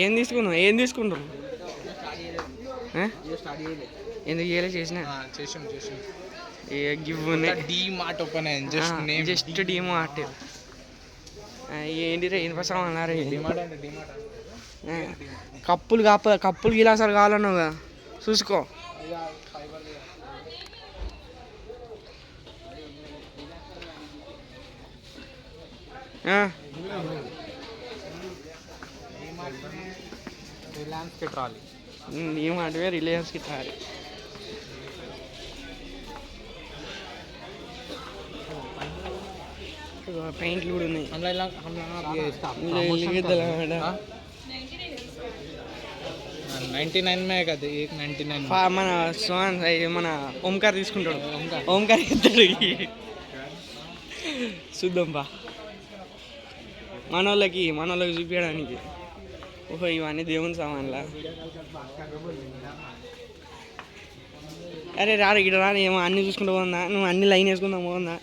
ఏం తీసుకున్నావు? ఏం తీసుకుంటారు? ఎందుకు చేయలే? చేసిన ఏ గివ్ డీమార్ట్ ఓపెన్ అయింది. జస్ట్ డీమార్ట్. ఏంటి రే ఇనుప సామాన్లు? కప్పులు కప్పులు గిలాసాలు కావాలన్నావుగా, చూసుకో. రిలయన్స్కి ట్రాలీ. డీమార్ట్వే రిలయన్స్కి ట్రాలీ. పెయింట్లు కూడా ఉన్నాయి. మన సోన్ మన ఓంకార్ తీసుకుంటాడు. ఓంకార్ ఇస్తాడు. చూద్దాం బా, మనోళ్ళకి చూపించడానికి. ఓహో, ఇవన్నీ దేవుని సామాన్లా? అరే రారు ఇక్కడ రారు. ఏమో అన్నీ చూసుకుంటూ పోందా? నువ్వు అన్ని లైన్ వేసుకుందాం పోందా?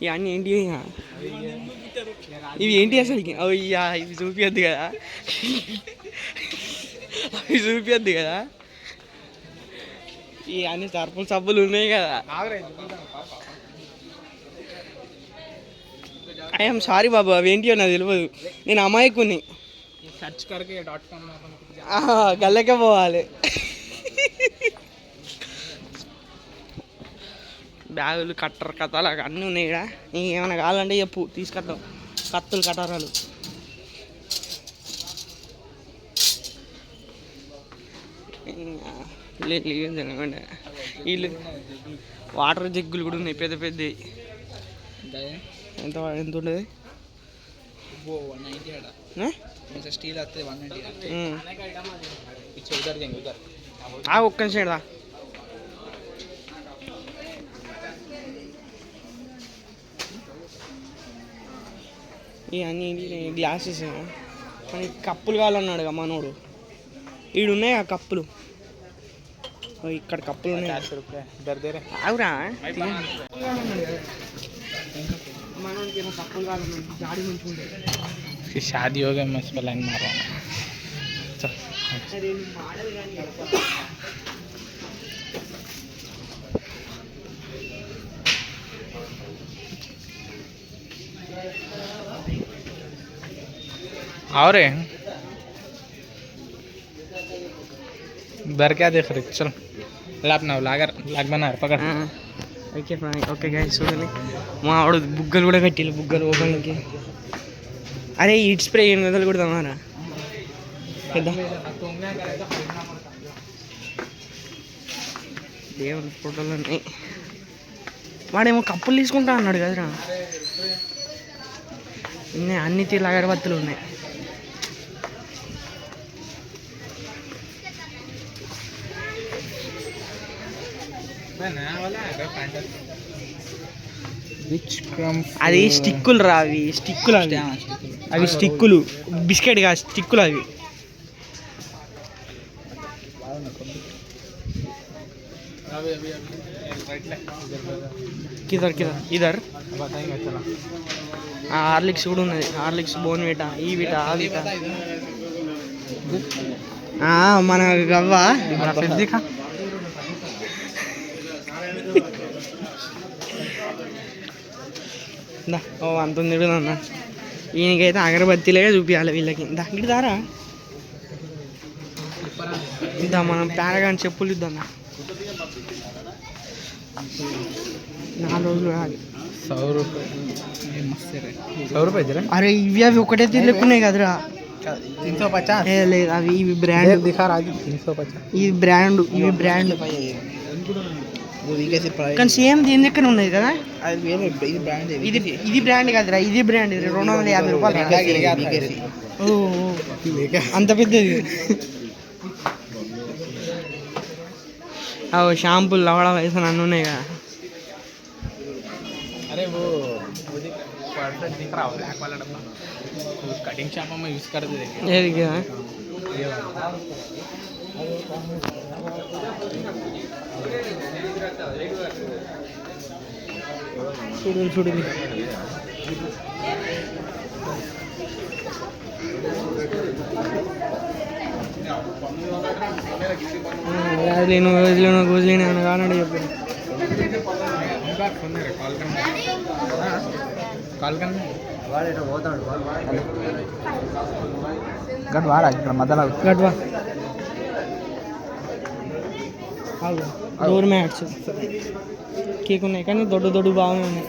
ఇవన్నీ ఏంటి? ఇవి ఏంటి అసలు? అయ్యా, ఇవి చూపించద్దు కదా, అవి చూపించద్దు కదా. ఈ అన్ని సబ్బులు ఉన్నాయి కదా. ఐఎమ్ సారీ బాబు, అవి ఏంటియో నాకు తెలియదు. నేను అమాయకుని. గల్లకే పోవాలి. బ్యాగులు, కట్టర్, కథలు అన్నీ ఉన్నాయి ఇక్కడ. నీకు ఏమైనా కావాలంటే చెప్పు, తీసుకొద్దాం. కత్తులు, కటారాలు. వీళ్ళు వాటర్ జగ్గులు కూడా ఉన్నాయి, పెద్ద పెద్దవి. ఎంత ఉంటుంది? స్టీల్ వస్తుంది 190. ఒక్క నిమిషం రా. ఇవన్నీ గ్లాసెస్. మనకి కప్పులు కావాలన్నాడుగా మనోడు. ఈడున్నాయి ఆ కప్పులు. ఇక్కడ కప్పులు ఉన్నాయి. అవురా? మనోడికి ఏమో కప్పులు కావాలన్నాడు. జాడి మంచిగా शादी हो गया, मैं इस पर लाइन मार रहा हूँ. और इधर क्या देख रहे? चल अपना लाग बना पकड़. ఓకే గైస్, చూడండి మా ఆవిడ బుగ్గలు కూడా కట్టిల్లు. బుగ్గలు ఓపెన్కి. అరే హీట్ స్ప్రే 800 కూడా తమారా పెద్ద. దేవుని ఫోటోలు ఉన్నాయి. వాడేమో కప్పులు తీసుకుంటా అన్నాడు కదరా. ఉన్నాయి అన్ని తీర్ల అగరబత్తులు ఉన్నాయి. అది స్టిక్కులు రా. అవి స్టిక్కులు. అవి స్టిక్కులు, బిస్కెట్ కాదు, స్టిక్కులు అవి. ఇదర్ హార్లిక్స్ కూడా ఉన్నది. హార్లిక్స్, బోర్న్విటా, ఈ విటా, ఆ విటా. మన గవ్వ అంత తిరుగుదన్నా. ఈయనకైతే అగరబత్తిలే చూపించాలి వీళ్ళకి. ఇటు దారా ఇద్దాం. మనం ప్యారగాన్ చెప్పులు ఇద్దాం. 4 రోజులు కాదు. 100 రూపాయలు. అరే ఇవి అవి ఒకటే తిరుగుతున్నాయి కదరా. 350 లేదు, అవి ఇవి బ్రాండ్. 350 ఇది బ్రాండ్, ఇవి బ్రాండ్. కానీ సేమ్ దీని దగ్గర ఉన్నది కదా. ఇది బ్రాండ్ కాదురా, ఇది బ్రాండ్. 250 రూపాయలు. అంత పెద్దది. షాంపూలు, లవడా వయసు అన్నీ ఉన్నాయి కదా. अरे वो दिख रहा हो ब्लैक वाला डब्बा, कटिंग शॉप में यूज करते देखिए. ये क्या है? छोड़ వదిలేను వదిలేను వదిలేను అని కానండి చెప్పారు. గడ్వాడా ఇక్కడ మధ్యలో గడ్వా డోర్ మ్యాట్స్ కేక్ ఉన్నాయి కానీ దొడ్డు బాగానే ఉన్నాయి.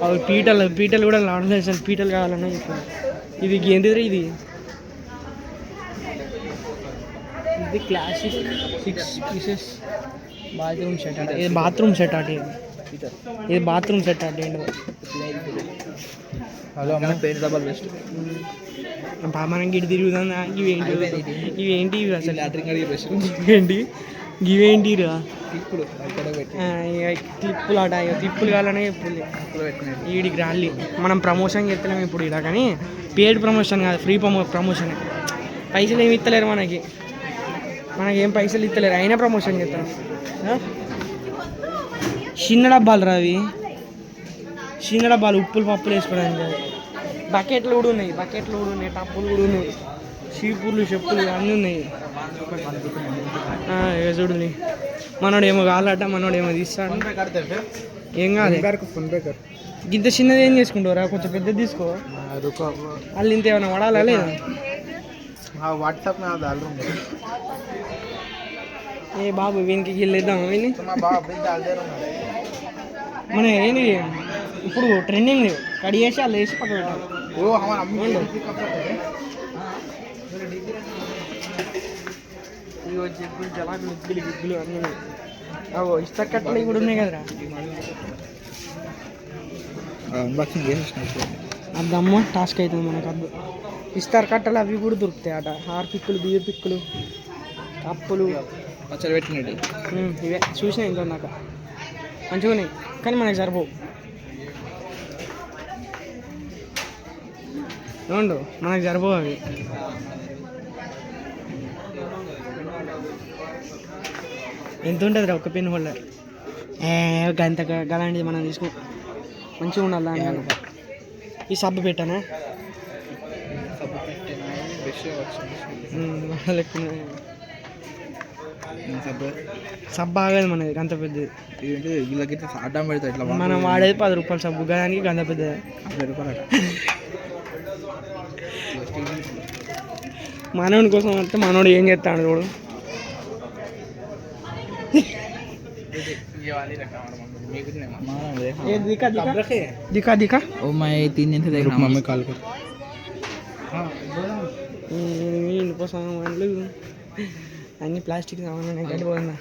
అవి పీటలు కూడా లాడలేదు సార్. పీటలు కావాలన్నా చెప్పాను. ఇది ఏంటిది ఇది క్లాసిక్ 6 పీసెస్ బాత్రూమ్ సెట్ అంటే ఇది బాత్రూమ్ సెట్ అంటే ఇది బాత్రూమ్ సెట్ అంటే ఏంటో పెయింట్ డబల్ బెస్ట్ మనం గిడి తిరుగుతుందా. ఇవేంటి అసలు లాటరింగ్ అడిగి బెస్ట్ ఇవేంటిరా క్లిప్పులు అట క్లిప్పులు కావాలనే చెప్తుంది. వీడికి రాలి మనం ప్రమోషన్ చెప్తున్నాం ఇప్పుడు ఇలా, కానీ పేడ్ ప్రమోషన్ కాదు, ఫ్రీ ప్రమోషన్. పైసలు ఏమి ఇస్తలేరు మనకేం పైసలు ఇస్తలేరు, అయినా ప్రమోషన్ చేస్తాం. చిన్న డబ్బాలు రావి, చిన్న డబ్బాలు ఉప్పులు పప్పులు వేసుకోవడానికి కాదు. బకెట్లు కూడా ఉన్నాయి, టప్పులు కూడా ఉన్నాయి, చీపుర్లు చెప్పులు అన్నీ ఉన్నాయి. చూడండి మనోడు ఏమో కావాలట, మనోడు ఏమో తీస్తాడు. ఏం కాదు ఇంత చిన్నది ఏం చేసుకుంటావురా, కొంచెం పెద్దది తీసుకో. వాళ్ళు ఇంత ఏమైనా వాడాలా లేదా? వాట్సాప్ ఏ బాబు వీనికి వెళ్ళేద్దాం. విని మన ఏంటి ఇప్పుడు ట్రెండింగ్ కడి చేసి వాళ్ళు వేసి పక్కన పెట్టాలి. చెప్పులు జలాకులు గుగ్గులు అన్నీ ఇస్తా కట్టలు కూడా ఉన్నాయి కదరా. అద్దమ్మ టాస్క్ అవుతుంది మనకు. అద్దు ఇస్తారు కట్టలు అవి కూడా దొరుకుతాయి అట. హార్పిక్కులు, బియ్య పిక్కులు, కప్పులు పచ్చడి పెట్టినట్టు ఇవే చూసినా ఇంట్లో నాకు మంచిగా ఉన్నాయి, కానీ మనకి సరిపోవు. ఏమండు మనకు సరిపోవు అవి. ఎంత ఉంటుంది రా ఒక పెన్ హోల్డర్? గంత గలాంటిది మనం తీసుకో, మంచిగా ఉండాలి దాని. ఈ సబ్బు పెట్టానా సబ్బు ఆగదు మనది గంత పెద్దది. మనం వాడేది 10 రూపాయలు సబ్బు, గదానికి గంత పెద్దది 50 రూపాయలు. మనోడి కోసం అంటే మనోడు ఏం చేస్తాడు చూడు. दिखा दिखा ओ मैं 3 दिन से देख रहा हूँ मम्मी कॉल कर ఇనుప సామాన్లు అన్ని ప్లాస్టిక్ సామాన్లు గడిపోతున్నా.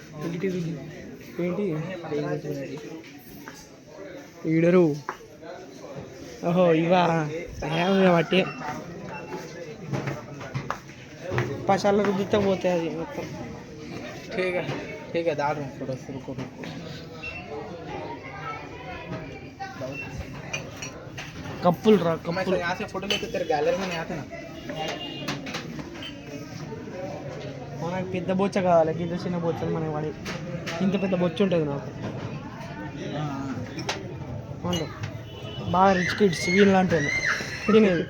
ఏంటి ఈడరు? ఓహో ఇవా బట్టి పసాల రుద్దుతా పోతాయి అది మొత్తం. ठीक है डाल रहा हूँ थोड़ा सा रुको कप्पुल रा कप्पुल यहाँ से फोटो लेते तेरे गैलरी में नहीं आते ना. మనకు పెద్ద బొచ్చ కావాలి, ఇంత చిన్న బొచ్చలు మనకి వాడి. ఇంత పెద్ద బొచ్చ ఉంటుంది నాకు. బాగా రిచ్ కిడ్స్ వీళ్ళు లాంటి తినేది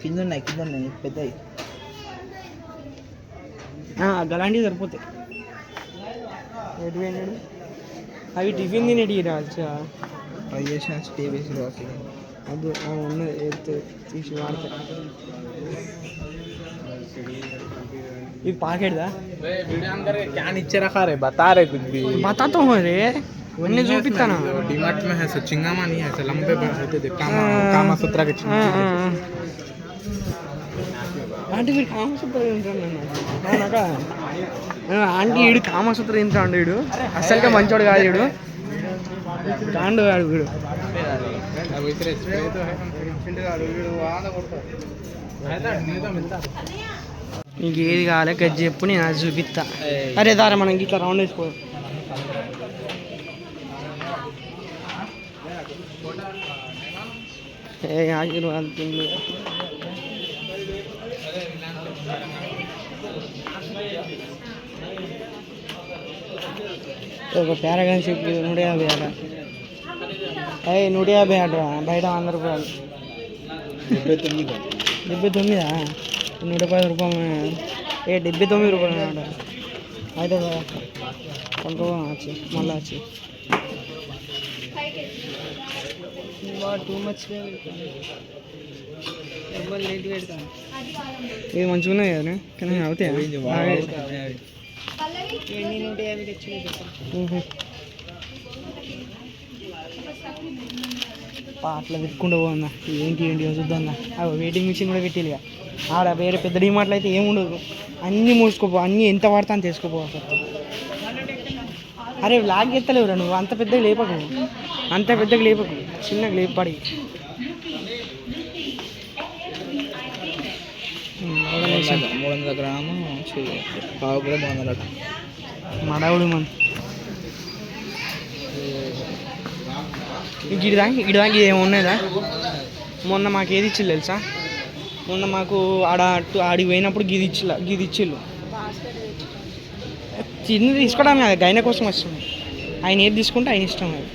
కింద ఉన్నాయి పెద్దవి గలాంటివి సరిపోతాయి. ఎటు అవి టిఫిన్ తినేటి రాల్చా ట్రై చేసిన స్టే వేసి అది ఉన్నది ఎత్తు తీసి వాడతాయి. ఇది పాకెట్దా? క్యాన్ ఇచ్చే రखा रे बता रहे कुछ भी बताता हूँ रे, उन्हें చూపిస్తానా. डीमार्ट में है चिंगामा नहीं है, लंबे होते थे कामा सूत्रा के ఆంటీ వీడు కామసూత్ర తింటాడు. అవునాక ఆంటీ వీడు కామసూత్ర తింటాడు. వీడు అసలుగా మంచోడు కాదు, వీడు కాండు కాడు వీడు. నీకు ఏది కావాలి గది చెప్పు, నేను అది చూపిస్తా. అరే దారా మనం ఇట్లా రౌండ్ వేసుకో. ఆశీర్వాదం తిండి ఒక ప్యారాగాన్ చెప్పి 150 ఆట. 150 ఆట బయట 100 రూపాయలు. 79 110 రూపాయలు. 79 రూపాయలు అంట. అయితే కొనుక్కో వచ్చి మళ్ళీ వచ్చి టూ మచ్ ఇది మంచిగా ఉన్నాయి కదా కానీ అవుతాయి అట్లా పెట్టుకుంటూ పోందా ఏంటి చూద్దాం. అవి వెయిటింగ్ మిషన్ కూడా పెట్టిగా ఆడ వేరే పెద్ద డిమార్ట్లు అయితే ఏముండదు, అన్నీ మూసుకోపో, అన్నీ ఎంత పడతా అని తీసుకోపో. అరే లాగ్ ఎత్తలేవురా నువ్వు, అంత పెద్దగా లేపకు, చిన్నగా లేపడి. మడవుడు మన ఇడిదానికి ఏమున్నాయిదా. మొన్న మాకు ఏది ఇచ్చిల్లు తెలుసా, మొన్న మాకు ఆడికి పోయినప్పుడు గిది ఇచ్చిళ్ళు. చిన్నది తీసుకోవడం కాదు, గైన కోసం వస్తుంది. ఆయన ఏది తీసుకుంటే ఆయన ఇష్టం. అది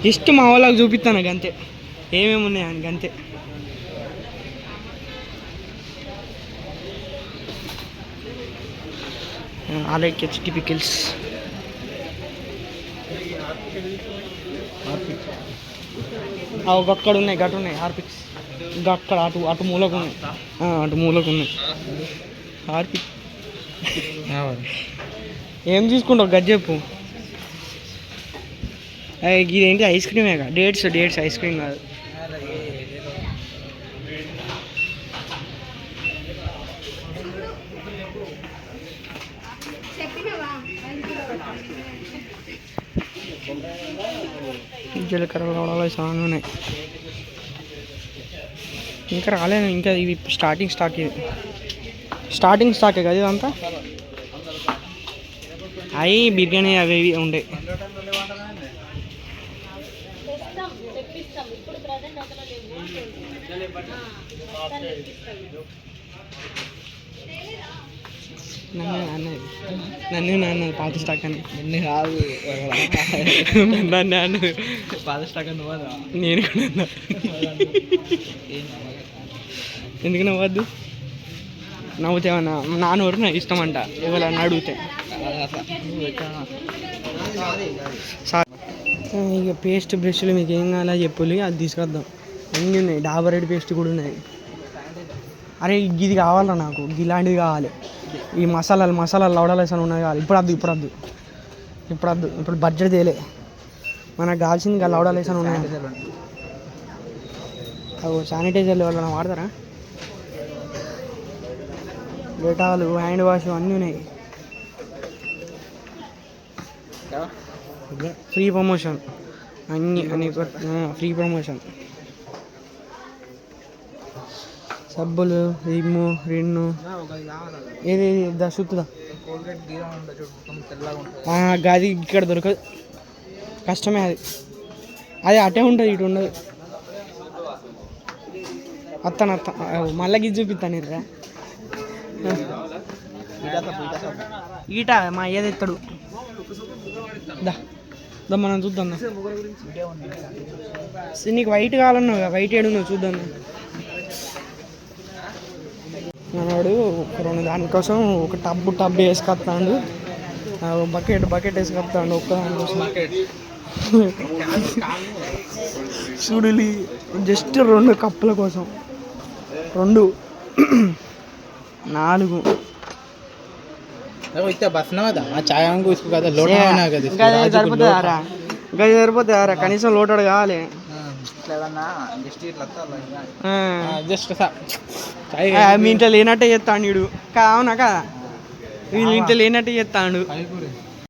జస్ట్ మా వాళ్ళకి చూపిస్తాను గంతే, ఏమేమి ఉన్నాయి అని గంతే. అలాగే చిట్టి పికిల్స్ అక్కడ ఉన్నాయి, గట్టు ఉన్నాయి హార్పిక్స్. అక్కడ అటు మూలకు ఉన్నాయి, హార్పిక్. ఏం తీసుకుంటావు గది చెప్పు. ఇదేంటి ఐస్ క్రీమే కదా, డేట్స్ ఐస్ క్రీమ్ కాదు. జీలకర్ర లవడాలు చాలా ఉన్నాయి, ఇంకా రాలేదు. ఇంకా ఇవి స్టార్టింగ్ స్టాకే కదా ఇదంతా. అవి బిర్యానీ అవి ఇవి ఉండే. నన్ను నాన్న పాత స్టాక్ అని కాదు, నన్ను పాత స్టాక్ అని నేను కూడా ఎందుకు నవ్వద్దు, నవ్వుతేమన్నా నాన్నోరు నాకు ఇష్టం అంట ఎవరన్నా అడిగితే. ఇక పేస్ట్ బ్రష్లు మీకు ఏం కావాలో చెప్పులు, అది తీసుకొద్దాం. అన్నీ ఉన్నాయి, డాబర్ రెడ్ పేస్ట్ కూడా ఉన్నాయి. అరే ఇది కావాలరా నాకు, ఇలాంటివి కావాలి. ఈ మసాలాలు లవడాలేసాను ఉన్నాయి కావాలి. ఇప్పుడు బడ్జెట్ తేలే, మనకు కావాల్సింది ఇంకా లవడాలేసాను ఉన్నాయి. శానిటైజర్లు ఎవరైనా వాడతారా? డేటాలు, హ్యాండ్ వాష్ అన్నీ ఉన్నాయి. ఫ్రీ ప్రమోషన్ అన్నీ ఫ్రీ ప్రమోషన్. సబ్బులు, రిన్ను ఏది దశుతుందా గది ఇక్కడ దొరకదు, కష్టమే. అది అటే ఉంటుంది, ఇటు ఉండదు. అత్త మళ్ళీ గిది చూపిస్తాను రా. ఈట మా ఏది ఎత్తాడు దా మనం చూద్దాం. నీకు వైట్ కావాలన్నావు, వైట్ ఏడు నువ్వు చూద్దాం. మనవాడు రెండు దానికోసం ఒక టబ్ వేసుకొస్తాడు, బకెట్ వేసుకొస్తాడు ఒక్క దానికోసం. చూడలి జస్ట్ 2 కప్పుల కోసం 2 4 సరిపోతారా, కనీసం లోటాడు కావాలి. మీ ఇంట్లో లేనట్టే చేస్తాడు వీడు, అవునా కదా, వీళ్ళ ఇంట్లో లేనట్టే చేస్తాడు.